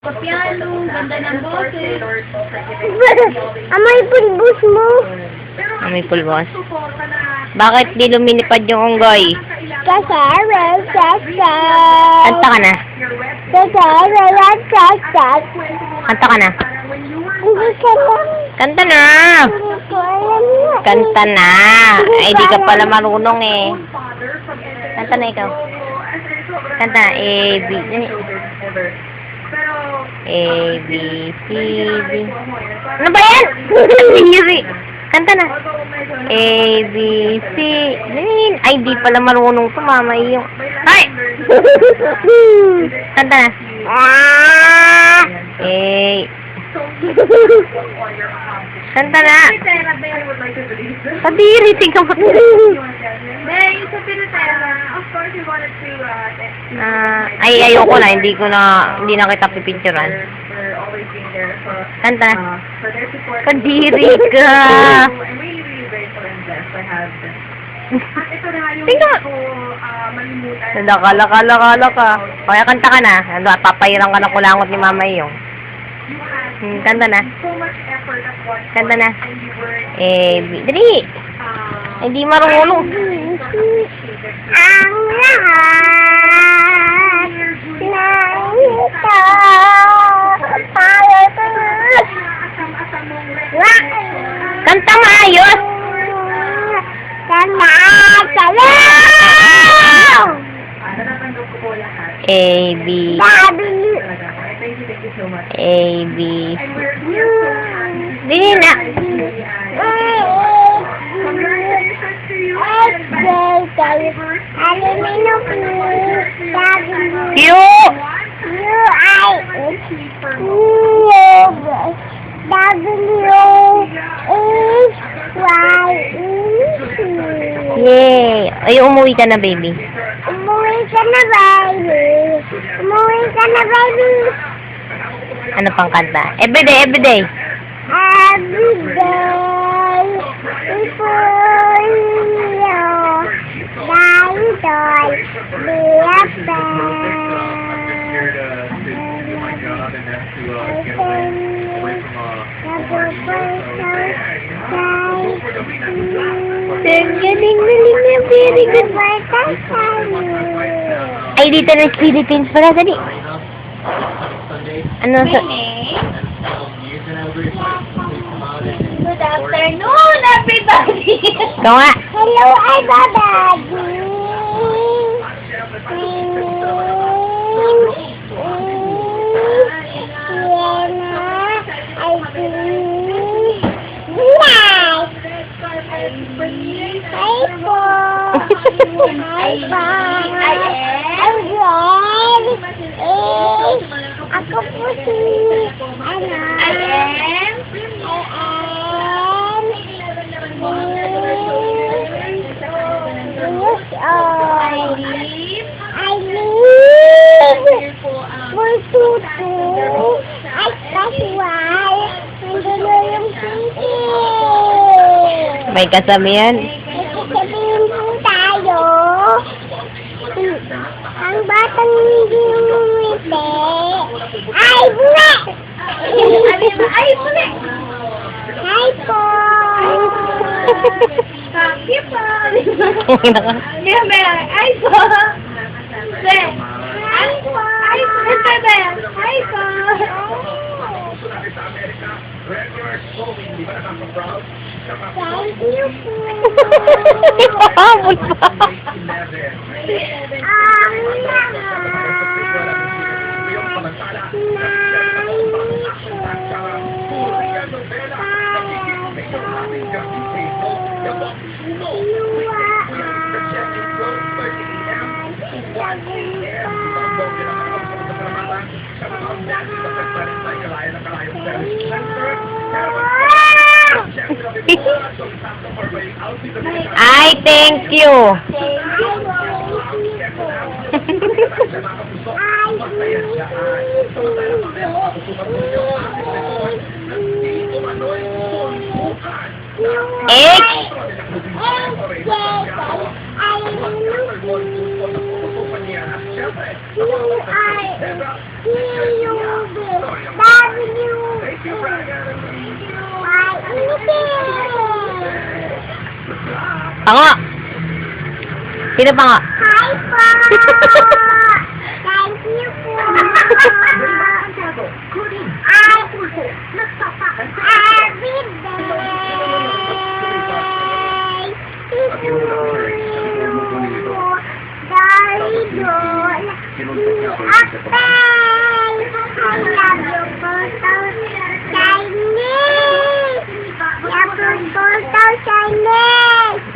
Papiano, ganda ng boses. Amay pulbos mo. Amoy pulbos. Bakit di lumilipad yung unggoy? Kasara, kaka. Kanta ka na. Kasara, kaka. Kanta ka na. Hindi ka lang. Kanta na. Hindi ko alam na. Kanta na. Ay, di ka pala marunong eh. Kanta na ikaw. Kanta na. A, B, C, D. Ano ba yan? Siri. Kanta na. A, B, C, D. Ay, di pala marunong sumama yung... Ay! Kanta na. A. Kanta na. Kadiri, tingnan mo. Ay, ayoko na. Hindi na kita pipicturan. Kanta na. Kadiri ka. Tingnan mo. Laka ka. Kaya kanta ka na. Papayirang ka ng kulangot ni Mama yung. Kanta na. Kanta na. Dali. Hindi marunong. Ang lahat na ito tayo Kanta maayos. Kanta tayo. A, B. A, B. Dili na. Yay! Ay, umuwi ka na, baby. Umuwi ka na, baby. Umuwi ka na, baby. Ano pang kanta? Everyday, everyday. Every day, before you die, be a Galing na very good bata tayo. Ay, dito na Philippines pala. Dali. Ano sa... Good afternoon, everybody! Ikaw nga. Hello, everybody. Ako po si I live for tutu. At that's why nandun yung sisi. May kasabihan. Sabihin po tayo. Ang batang hindi umiti ay bule! Ay, puli! Hi po! Happy po! Ay po! Ay po! Ay po! Ay po! Thank you po! Habol pa. Ay, thank you. Pango! Sino pango? Hi po! Thank you po! Every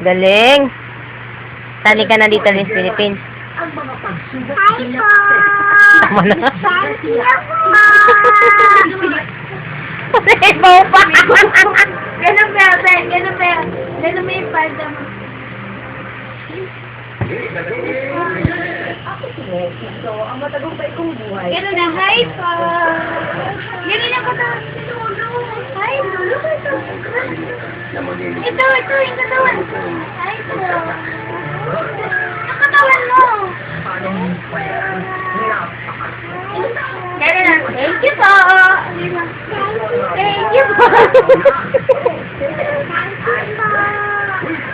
Galing! Sali ka na dito sa Philippines. Hi po! Tama na. Thank you po! Ikaw pa! Ganun ba, Ben? Ganun ba? Ganun mo yung palda mo. Ganun na, hi po! Ganun na ka na. Hi, lulu ka ito. Ito, yung katawan. Hi po. Yung katawan mo. Ganun na, thank you po. Thank you po.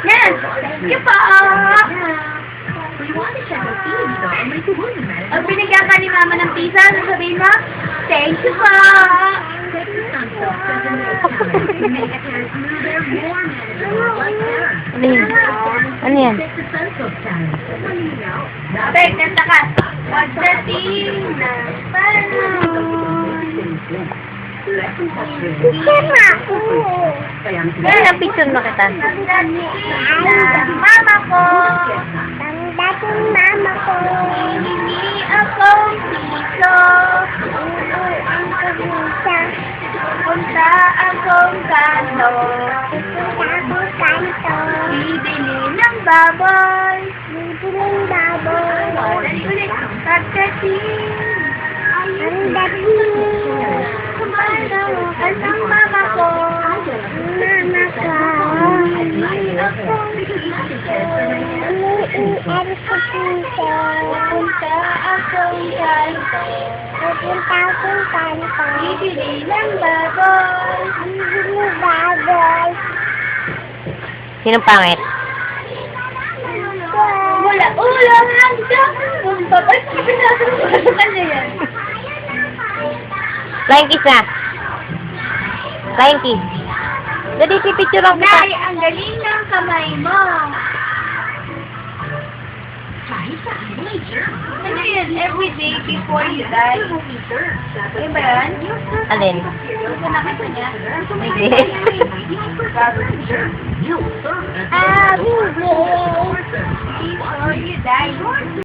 Yan, thank you po. Ang binigyan ka ni Mama ng pizza, sasabihin mo, thank you po. Ano yan? Ano yan? Okay, kanta ka. Pagdating na panahon. Sema ako! Ganun ang picture na kita. Pagdating na mama ko. Ang dating mama ko! Hindi ako piso. Ang pag-isa! Punta akong kanto. Pupunta akong kanto! Bibili ng baboy. Bibiling baboy! Dali ulit. Pagdating. Ang dating! Ang mama ko. Mama ko! Hindi ako piso. Umiiyan sa piso! Punta akong kanto. Pupunta akong kanto! Bibili ng baboy. Bibiling baboy! Sinong pangit? Mula ulo hanggang bumba. Ba't ko pinasok sa kanya yan? Flying kiss na. Flying kiss. Dali, picture lang kita. Nay, ang galing ng kamay mo. Ano yan? Every day before you die? Ano ba yan? Alin? Yung nakita niya? Hindi. Every day